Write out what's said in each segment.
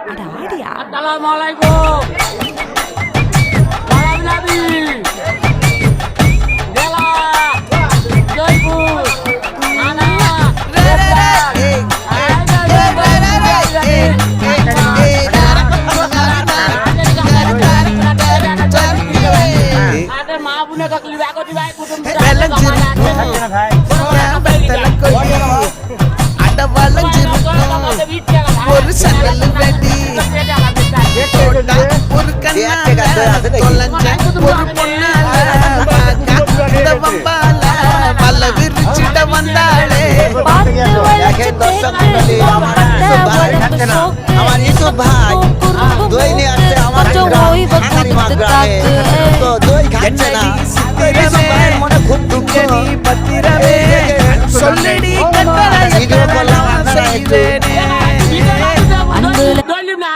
Ada hadiah. Assalamualaikum. Malam Nabi. Bella. Joyful. Nana. Ada maaf punya kekeli aku di baik kutum ada வளைஞ்சிருக்கும் ஒரு சன்னல் வெடி ஒரு கண்ணால தொலைஞ்ச ஒரு பொண்ணால இந்த வம்பால பல விரிச்சிட வந்தாளே আমার ইসুফ ভাই দই নিয়ে আসছে আমার গ্রামে তো দই খাচ্ছে না ইসুফ ভাইয়ের মনে খুব দুঃখ பத்திரமே சொல்லடி ভিডিও করলাম আপনারা একটু Dolim na.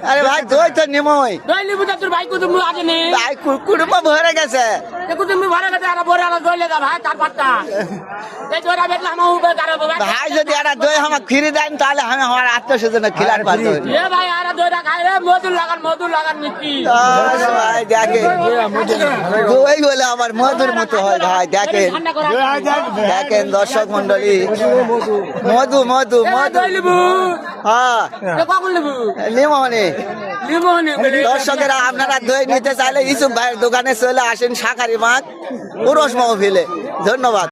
আরে ভাই দই তো নিমই Dolim buta তোর ভাই কুতুম আগে নে। ভাই কুড়ুপা ভরে গেছে কুতুম ভরা গেছে আর বড় আর দইলে দা ভাই তার পাত্তা। এই জোড়া বেটলা আমু বে তার ভাই। ভাই যদি একটা দই আমাকে ফিরে দেন তাহলে আমি আমার আত্মস্বজনে খিলার পারবো এ ভাই আর দইটা খাই রে মধুর লাগান মিষ্টি। ভাই দেখে দই বলে আমার মধুর মতো হয় ভাই দেখেন ঠান্ডা করা। দেখেন দর্শক মন্ডলী মধু মধু মধু দই লিবু। হ্যাঁ এ কখন লিবু? লিমনে লিবু নে। দর্শকেরা আপনারা দই নিতে চাইলে ইসুফ ভাইয়ের দোকানে চলে আসেন শাকারি মাছ পুরুষ মহফিলে ধন্যবাদ।